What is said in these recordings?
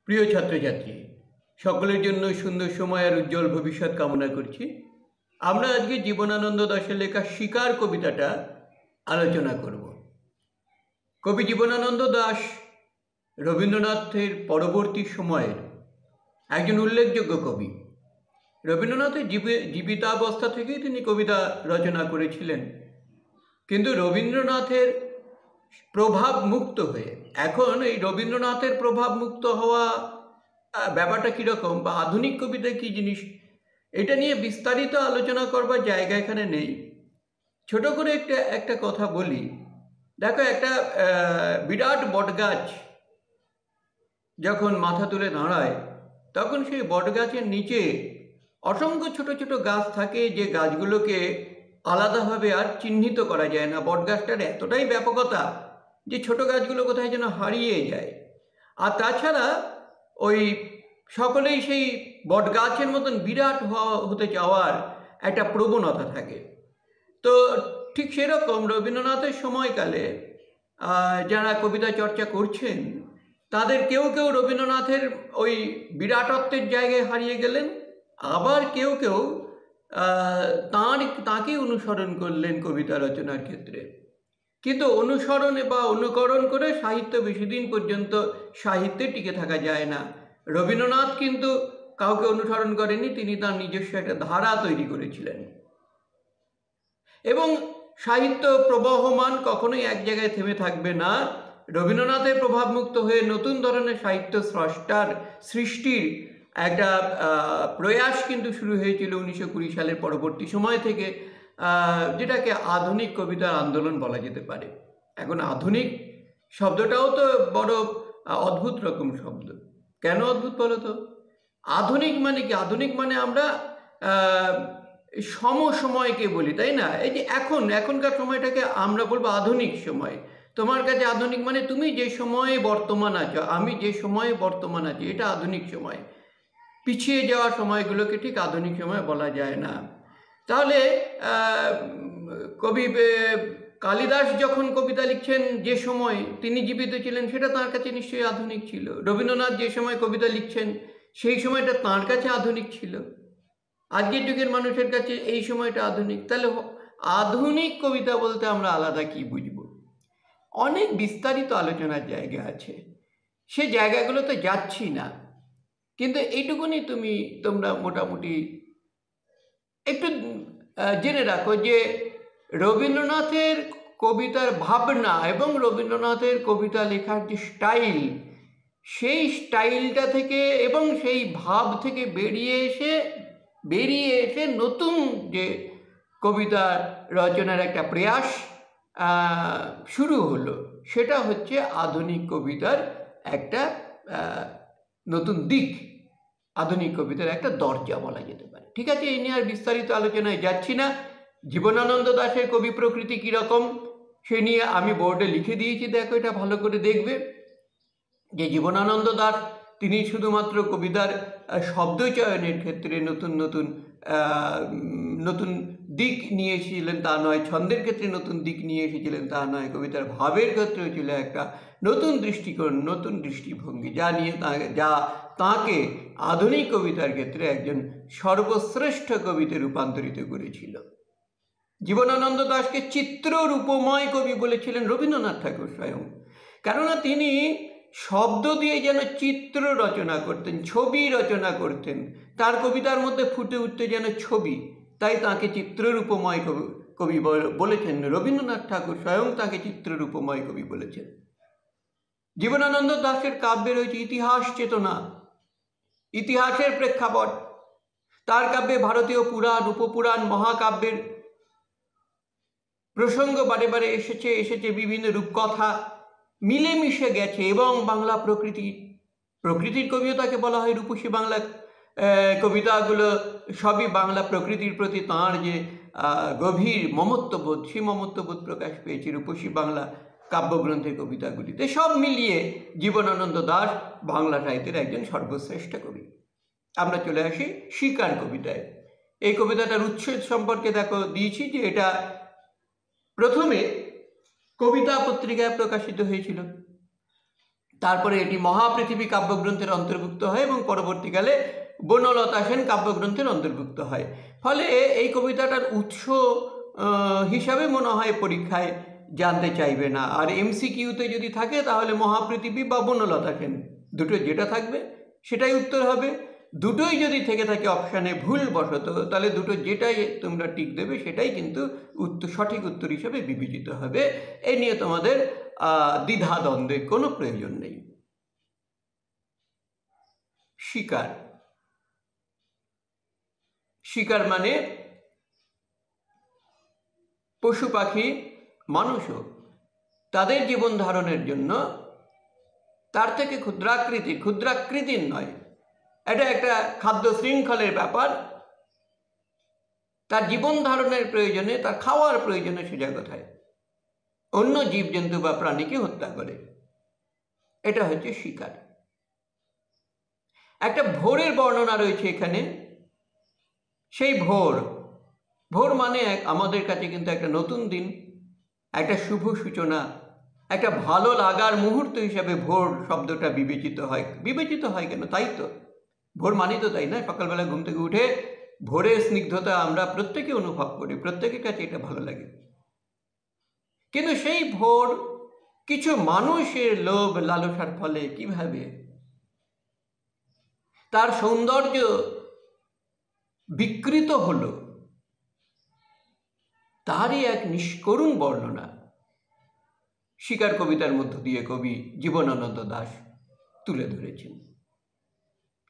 প্রিয় ছাত্রছাত্রী সকলের জন্য সুন্দর সময় আর উজ্জ্বল ভবিষ্যৎ কামনা করছি। আমরা আজকে জীবনানন্দ দাশের লেখা শিকার কবিতাটা আলোচনা করব। কবি জীবনানন্দ দাশ রবীন্দ্রনাথের পরবর্তী সময়ের একজন উল্লেখযোগ্য কবি। রবীন্দ্রনাথের জীবিতাবস্থা থেকেই তিনি কবিতা রচনা করেছিলেন, কিন্তু রবীন্দ্রনাথের প্রভাব মুক্ত হয়ে এখন এই রবীন্দ্রনাথের প্রভাব মুক্ত হওয়া ব্যাপারটা কীরকম বা আধুনিক কবিতা কী জিনিস, এটা নিয়ে বিস্তারিত আলোচনা করবার জায়গা এখানে নেই। ছোট করে একটা কথা বলি। দেখো, একটা বিরাট বটগাছ যখন মাথা তুলে দাঁড়ায়, তখন সেই বটগাছের নিচে অসংখ্য ছোট ছোট গাছ থাকে, যে গাছগুলোকে আলাদাভাবে আর চিহ্নিত করা যায় না। বটগাছটার এতটাই ব্যাপকতা যে ছোট গাছগুলো কোথায় যেন হারিয়ে যায়। আর তাছাড়া ওই সকলেই সেই বটগাছের মতন বিরাট হতে চাওয়ার একটা প্রবণতা থাকে। তো ঠিক সেরকম রবীন্দ্রনাথের সময়কালে যারা কবিতা চর্চা করছেন, তাদের কেউ কেউ রবীন্দ্রনাথের ওই বিরাটত্বের জায়গায় হারিয়ে গেলেন, আবার কেউ কেউ তাঁকে অনুসরণ করলেন কবিতা রচনার ক্ষেত্রে। কিন্তু অনুসরণ বা অনুকরণ করে সাহিত্য বেশি দিন পর্যন্ত সাহিত্যে টিকে থাকা যায় না। রবীন্দ্রনাথ কিন্তু কাউকে অনুসরণ করেননি, তিনি তার নিজস্ব একটা ধারা তৈরি করেছিলেন। এবং সাহিত্য প্রবহমান, কখনোই এক জায়গায় থেমে থাকবে না। রবীন্দ্রনাথের প্রভাবমুক্ত হয়ে নতুন ধরনের সাহিত্য স্রষ্টার সৃষ্টির একটা প্রয়াস কিন্তু শুরু হয়েছিল 1920 সালের পরবর্তী সময় থেকে, যেটাকে আধুনিক কবিতার আন্দোলন বলা যেতে পারে। এখন আধুনিক শব্দটাও তো বড় অদ্ভুত রকম শব্দ। কেন অদ্ভুত বলো তো? আধুনিক মানে কি? আধুনিক মানে আমরা সমসময়কে বলি, তাই না? এই যে এখনকার সময়টাকে আমরা বলবো আধুনিক সময়। তোমার কাছে আধুনিক মানে তুমি যে সময়ে বর্তমান আছো, আমি যে সময়ে বর্তমান আছি, এটা আধুনিক সময়। পিছিয়ে যাওয়া সময়গুলোকে ঠিক আধুনিক সময় বলা যায় না। তাহলে কবি কালিদাস যখন কবিতা লিখছেন, যে সময় তিনি জীবিত ছিলেন, সেটা তাঁর কাছে নিশ্চয়ই আধুনিক ছিল। রবীন্দ্রনাথ যে সময় কবিতা লিখছেন, সেই সময়টা তাঁর কাছে আধুনিক ছিল। আজকের যুগের মানুষের কাছে এই সময়টা আধুনিক। তাহলে আধুনিক কবিতা বলতে আমরা আলাদা কি বুঝব? অনেক বিস্তারিত আলোচনার জায়গা আছে, সে জায়গাগুলোতে যাচ্ছি না। কিন্তু এইটুকুনি তোমরা মোটামুটি একটু জেনে রাখো যে রবীন্দ্রনাথের কবিতার ভাবনা এবং রবীন্দ্রনাথের কবিতা লেখার যে স্টাইল, সেই স্টাইলটা থেকে এবং সেই ভাব থেকে বেরিয়ে এসে নতুন যে কবিতা রচনার একটা প্রয়াস শুরু হলো, সেটা হচ্ছে আধুনিক কবিতার একটা নতুন দিক, আধুনিক কবিতার একটা দরজা বলা যেতে পারে। ঠিক আছে, এই নিয়ে আর বিস্তারিত আলোচনায় যাচ্ছি না। জীবনানন্দ দাশের কবি প্রকৃতি কীরকম সে নিয়ে আমি বোর্ডে লিখে দিয়েছি, দেখো, এটা ভালো করে দেখবে। যে জীবনানন্দ দাশ তিনি শুধুমাত্র কবিতার শব্দ চয়নের ক্ষেত্রে নতুন দিক নিয়ে এসেছিলেন তা নয়, ছন্দের ক্ষেত্রে নতুন দিক নিয়ে এসেছিলেন তা নয়, কবিতার ভাবের ক্ষেত্রেও ছিল একটা নতুন দৃষ্টিকোণ, নতুন দৃষ্টিভঙ্গি, যা তাঁকে আধুনিক কবিতার ক্ষেত্রে একজন সর্বশ্রেষ্ঠ কবিতে রূপান্তরিত করেছিল। জীবনানন্দ দাশকে চিত্ররূপময় কবি বলেছিলেন রবীন্দ্রনাথ ঠাকুর স্বয়ং, কেননা তিনি শব্দ দিয়ে যেন চিত্র রচনা করতেন, ছবি রচনা করতেন। তার কবিতার মধ্যে ফুটে উঠতে যেন ছবি, তাই তাকে চিত্ররূপময় কবি বলেছেন। রবীন্দ্রনাথ ঠাকুর স্বয়ং তাকে চিত্ররূপময় কবি বলেছেন। জীবনানন্দ দাশের কাব্যে রয়েছে ইতিহাস চেতনা, ইতিহাসের প্রেক্ষাপট। তার কাব্যে ভারতীয় পুরাণ, উপপুরাণ, মহাকাব্যের প্রসঙ্গ বারে বারে এসেছে, বিভিন্ন রূপকথা মিলেমিশে গেছে। এবং বাংলা প্রকৃতির কবিও তাকে বলা হয়। রূপসী বাংলা কবিতাগুলো সবই বাংলা প্রকৃতির প্রতি তাঁর যে গভীর মমত্ববোধ, সেই মমত্ববোধ প্রকাশ পেয়েছে রূপসী বাংলা কাব্যগ্রন্থের কবিতাগুলিতে। সব মিলিয়ে জীবনানন্দ দাশ বাংলা সাহিত্যের একজন সর্বশ্রেষ্ঠ কবি। আমরা চলে আসি শিকার কবিতায়। এই কবিতাটার উৎস সম্পর্কে দেখো দিয়েছি যে এটা প্রথমে কবিতা পত্রিকায় প্রকাশিত হয়েছিল, তারপরে এটি মহাপৃথিবী কাব্যগ্রন্থের অন্তর্ভুক্ত হয় এবং পরবর্তীকালে বনলতা সেন কাব্যগ্রন্থের অন্তর্ভুক্ত হয়। ফলে এই কবিতাটার উৎস হিসাবে মনে হয় পরীক্ষায় জানতে চাইবে না। আর এমসিকিউতে যদি থাকে তাহলে মহাপৃথিবী বা বনলতা সেন দুটো যেটা থাকবে সেটাই উত্তর হবে। দুটোই যদি থেকে থাকে অপশানে ভুলবশত, তাহলে দুটো যেটাই তোমরা টিক দেবে সেটাই কিন্তু সঠিক উত্তর হিসেবে বিবেচিত হবে। এই নিয়ে তোমাদের দ্বিধাদ্বন্দ্বের কোনো প্রয়োজন নেই। শিকার। শিকার মানে পশু পাখি, মানুষও তাদের জীবন ধারণের জন্য তার থেকে ক্ষুদ্রাকৃতির নয়, এটা একটা খাদ্য শৃঙ্খলের ব্যাপার। তার জীবন ধারণের প্রয়োজনে, তার খাওয়ার প্রয়োজনে সে কোথায় অন্য জীবজন্তু বা প্রাণীকে হত্যা করে, এটা হচ্ছে শিকার। একটা ভোরের বর্ণনা রয়েছে এখানে। সেই ভোর মানে আমাদের কাছে কিন্তু একটা নতুন দিন, একটা শুভ সূচনা, একটা ভালো লাগার মুহূর্ত হিসাবে ভোর শব্দটা বিবেচিত হয় কেন? তাই তো ভোর মানি তো তাই না, সকালবেলা ঘুম থেকে উঠে ভোরের স্নিগ্ধতা আমরা প্রত্যেকে অনুভব করি, প্রত্যেকের কাছে এটা ভালো লাগে। কিন্তু সেই ভোর কিছু মানুষের লোভ লালসার ফলে কিভাবে তার সৌন্দর্য বিকৃত হলো, তারই এক নিষ্করুণ বর্ণনা শিকার কবিতার মধ্য দিয়ে কবি জীবনানন্দ দাশ তুলে ধরেছেন।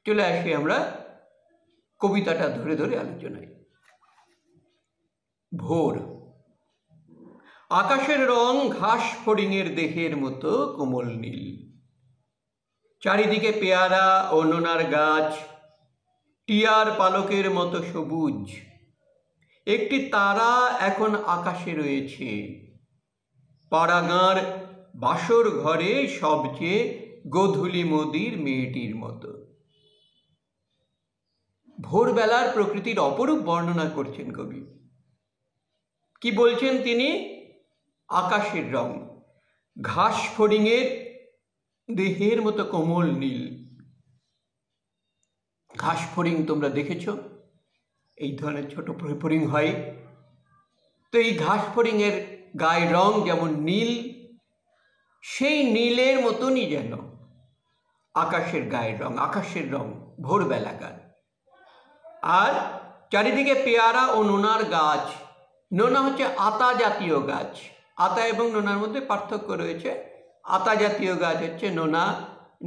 চলে আসি আমরা কবিতাটা ধরে ধরে আলোচনায়। ভোর। আকাশের রং ঘাস ফড়িংয়ের দেহের মতো কোমল নীল, চারিদিকে পেয়ারা ও নোনার গাছ, টিয়ার পালকের মতো সবুজ। একটি তারা এখন আকাশে রয়েছে, পাড়াগাঁর বাসর ঘরে সবচেয়ে গোধূলি মোদির মেয়েটির মতো। ভোরবেলার প্রকৃতির অপরূপ বর্ণনা করছেন কবি। কি বলছেন তিনি? আকাশের রং ঘাস ফড়িংয়ের দেহের মতো কোমল নীল। ঘাস ফড়িং তোমরা দেখেছ, এই ধরনের ছোট ফড়িং হয়। তো এই ঘাস ফড়িংয়ের গায়ের রং যেমন নীল, সেই নীলের মতনই যেন আকাশের গায়ের রং, আকাশের রং ভোরবেলাকার। আর চারিদিকে পেয়ারা ও নোনার গাছ। নোনা হচ্ছে আতা জাতীয় গাছ। আতা এবং নোনার মধ্যে পার্থক্য রয়েছে। আতা জাতীয় গাছ হচ্ছে নোনা,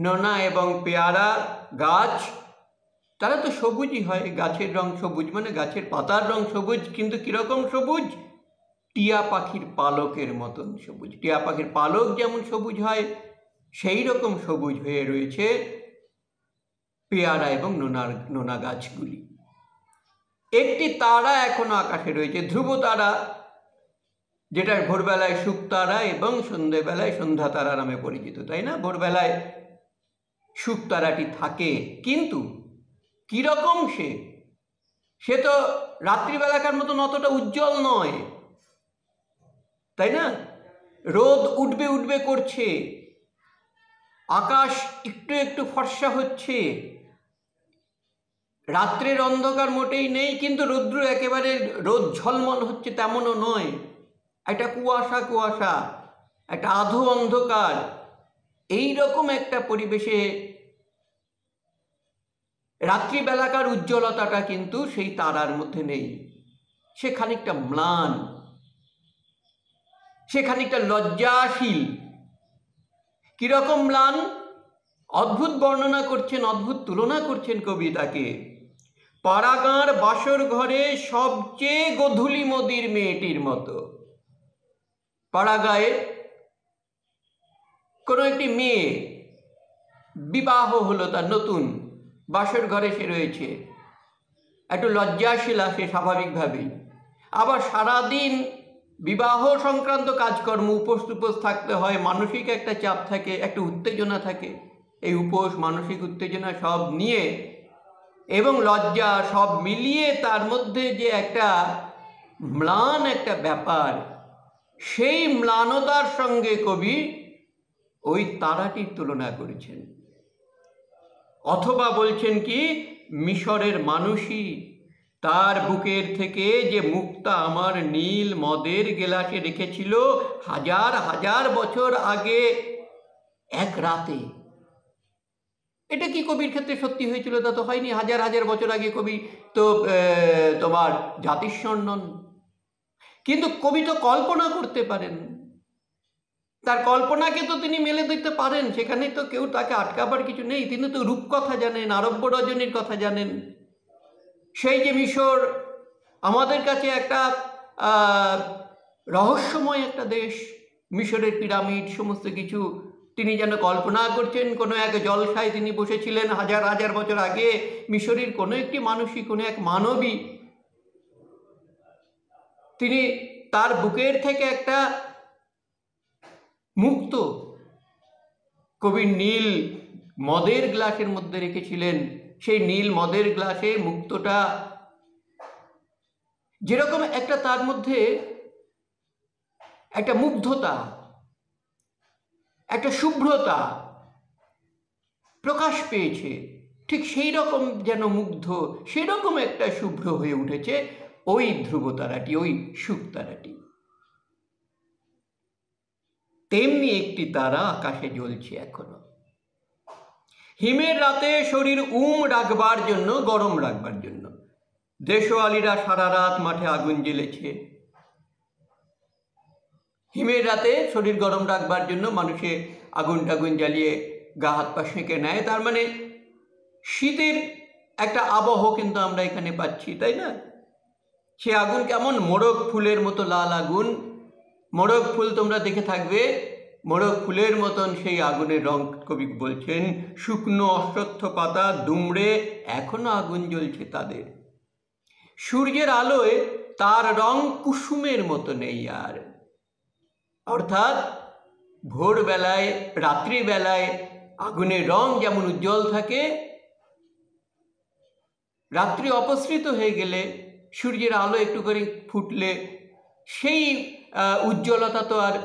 নোনা এবং পেয়ারা গাছ তারা তো সবুজই হয়। গাছের রং সবুজ মানে গাছের পাতার রং সবুজ, কিন্তু কীরকম সবুজ? টিয়া পাখির পালকের মতন সবুজ। টিয়া পাখির পালক যেমন সবুজ হয়, সেই রকম সবুজ হয়ে রয়েছে পেয়ারা এবং নোনা গাছগুলি। একটি তারা এখনো আকাশে রয়েছে, ধ্রুব তারা, যেটা ভোরবেলায় শুক তারা এবং সন্ধ্যেবেলায় সন্ধ্যা তারা নামে পরিচিত, তাই না? ভোরবেলায় শুক তারাটি থাকে, কিন্তু কিরকম সে তো রাত্রিবেলাকার মতন অতটা উজ্জ্বল নয়, তাই না? রোদ উঠবে করছে, আকাশ একটু একটু ফর্সা হচ্ছে, রাত্রের অন্ধকার মোটেই নেই, কিন্তু রৌদ্র একেবারে রোদ ঝলমল হচ্ছে তেমনও নয়। একটা কুয়াশা, একটা আধো অন্ধকার, এই রকম একটা পরিবেশে রাত্রিবেলাকার উজ্জ্বলতাটা কিন্তু সেই তারার মধ্যে নেই। সে খানিকটা ম্লান, সে খানিকটা লজ্জাশীল। কিরকম ম্লান? অদ্ভুত বর্ণনা করছেন, অদ্ভুত তুলনা করছেন কবি তাকে। পাড়াগাঁর বাসর ঘরে সবচেয়ে গোধূলি মোদির মেয়েটির মতো। পাড়াগাঁয়ে কোনো একটি মেয়ে বিবাহ হলো, তার নতুন বাসর ঘরে সে রয়েছে, একটু লজ্জাশীল আসে স্বাভাবিকভাবেই। আবার সারাদিন বিবাহ সংক্রান্ত কাজকর্ম, উপোস থাকতে হয়, মানসিক একটা চাপ থাকে, একটা উত্তেজনা থাকে। এই উপোস, মানসিক উত্তেজনা সব নিয়ে এবং লজ্জা সব মিলিয়ে তার মধ্যে যে একটা ম্লান একটা ব্যাপার, সেই ম্লানতার সঙ্গে কবি ওই তারাটির তুলনা করেছেন, অথবা বলছেন কি মিশরের মানুষই তার বুকের থেকে যে মুক্তা আমার নীল মদের গেলাসে রেখেছিল হাজার হাজার বছর আগে এক রাতে। এটা কি কবির ক্ষেত্রে সত্যি হয়েছিল? তা তো হয়নি। হাজার হাজার বছর আগে কবি তো তোমার জাতিস্বর নন, কিন্তু কবি তো কল্পনা করতে পারেন, তার কল্পনাকে তো তিনি মেলে দিতে পারেন, সেখানে তো কেউ তাকে আটকাবার কিছু নেই। তিনি তো রূপকথা জানেন, আরব্য রজনীর কথা জানেন। সেই যে মিশর আমাদের কাছে একটা রহস্যময় একটা দেশ, মিশরের পিরামিড সমস্ত কিছু তিনি যেন কল্পনা করছেন কোনো এক জলসায় তিনি বসেছিলেন হাজার হাজার বছর আগে। মিশরের কোনো একটি মানুষই, কোনো এক মানবী, তিনি তার বুকের থেকে একটা মুক্ত কবির নীল মদের গ্লাসের মধ্যে রেখেছিলেন। সেই নীল মদের গ্লাসে মুক্তটা যেরকম একটা তার মধ্যে একটা মুগ্ধতা, একটা শুভ্রতা প্রকাশ পেয়েছে, ঠিক সেই রকম যেন মুগ্ধ, সেরকম একটা শুভ্র হয়ে উঠেছে ওই ধ্রুবতারাটি, ওই শুকতারাটি। তেমনি একটি তারা আকাশে জ্বলছে এখনো। হিমের রাতে শরীর রাখবার জন্য, গরম রাখবার জন্য দেশওয়ালিরা সারা রাত মাঠে আগুন জ্বেলেছে। হিমের রাতে শরীর গরম রাখবার জন্য মানুষে আগুন টাগুন জ্বালিয়ে গা হাত পা সেঁকে নেয়। তার মানে শীতের একটা আবহ কিন্তু আমরা এখানে পাচ্ছি, তাই না? সে আগুন কেমন মোরগ ফুলের মতো লাল আগুন। মোরগ ফুল তোমরা দেখে থাকবে, মোরগ ফুলের মতন সেই আগুনের রং। কবি বলছেন শুকনো অশ্বত্থ পাতা দুমড়ে এখনো আগুন জ্বলছে তাদের। সূর্যের আলোয় তার রং কুসুমের মতো নেই আর। অর্থাৎ ভোরবেলায়, রাত্রিবেলায় আগুনের রং যেমন উজ্জ্বল থাকে, রাত্রি অপসৃত হয়ে গেলে সূর্যের আলো একটু করে ফুটলে সেই উজ্জ্বলতা তো আর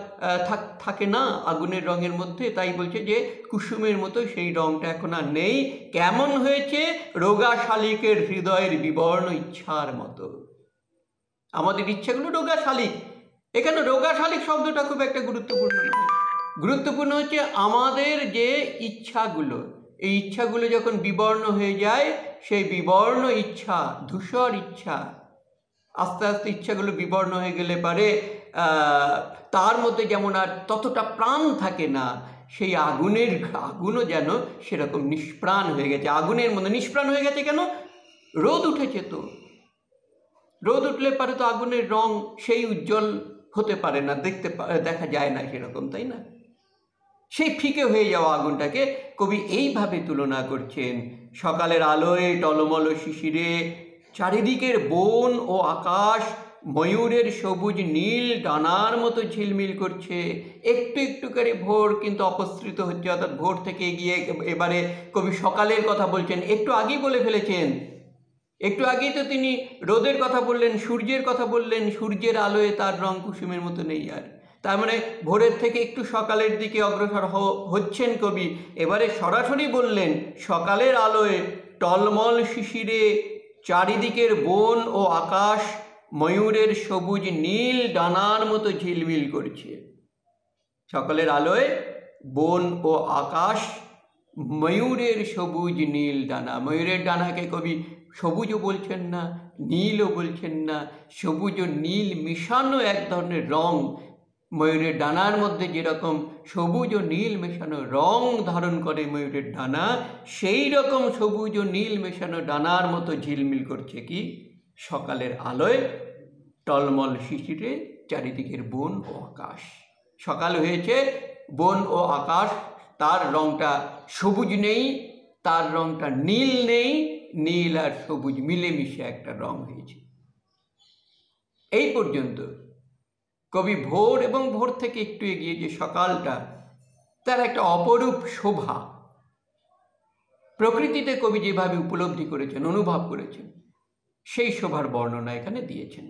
থাকে না আগুনের রঙের মধ্যে। তাই বলছে যে কুসুমের মতো সেই রংটা এখন আর নেই। কেমন হয়েছে? রোগা শালিকের হৃদয়ের বিবর্ণ ইচ্ছার মতো। আমাদের ইচ্ছাগুলো রোগা শালিক। এখানে রোগা শালিক শব্দটা খুব একটা গুরুত্বপূর্ণ নয়। গুরুত্বপূর্ণ হচ্ছে আমাদের যে ইচ্ছাগুলো, এই ইচ্ছাগুলো যখন বিবর্ণ হয়ে যায়, সেই বিবর্ণ ইচ্ছা, ধূসর ইচ্ছা, আস্তে আস্তে ইচ্ছাগুলো বিবর্ণ হয়ে গেলে পারে তার মধ্যে যেমন আর ততটা প্রাণ থাকে না, সেই আগুনও যেন সেরকম নিষ্প্রাণ হয়ে গেছে। আগুনের মধ্যে নিষ্প্রাণ হয়ে গেছে কেন? রোদ উঠেছে তো। রোদ উঠলে পারে তো আগুনের রং সেই উজ্জ্বল হতে পারে না, দেখা যায় না সেরকম, তাই না? সেই ফিকে হয়ে যাওয়া আগুনটাকে কবি এইভাবে তুলনা করছেন। সকালের আলোয় টলমল শিশিরে চারিদিকের বন ও আকাশ ময়ূরের সবুজ নীল ডানার মতো ঝিলমিল করছে। একটু একটু করে ভোর কিন্তু অপসৃত হচ্ছে, অর্থাৎ ভোর থেকে গিয়ে এবারে কবি সকালের কথা বলছেন। একটু আগেই বলে ফেলেছেন, একটু আগেই তো তিনি রোদের কথা বললেন, সূর্যের কথা বললেন। সূর্যের আলোয় তার রং কুসুমের মতো নেই আর। তার মানে ভোরের থেকে একটু সকালের দিকে অগ্রসর হচ্ছেন কবি। এবারে সরাসরি বললেন সকালের আলোয় টলমল শিশিরে চারিদিকের বন ও আকাশ ময়ূরের সবুজ নীল ডানার মতো ঝিলমিল করছে। সকালের আলোয় বন ও আকাশ ময়ূরের সবুজ নীল ডানা। ময়ূরের ডানাকে কবি সবুজও বলছেন না, নীলও বলছেন না, সবুজ ও নীল মিশানো এক ধরনের রং। ময়ূরের ডানার মধ্যে যেরকম সবুজ ও নীল মেশানো রং ধারণ করে ময়ূরের ডানা, সেই রকম সবুজ ও নীল মেশানো ডানার মতো ঝিলমিল করছে কি সকালের আলোয় টলমল শিশিরে চারিদিকের বন ও আকাশ। সকাল হয়েছে, বন ও আকাশ তার রংটা সবুজ নেই, তার রংটা নীল নেই, নীল আর সবুজ মিলেমিশে একটা রং হয়েছে। এই পর্যন্ত কবি ভোর এবং ভোর থেকে একটু এগিয়ে যে সকালটা, তার একটা অপরূপ শোভা প্রকৃতিতে কবি যেভাবে উপলব্ধি করেছেন, অনুভব করেছেন, সেই শোভার বর্ণনা এখানে দিয়েছেন।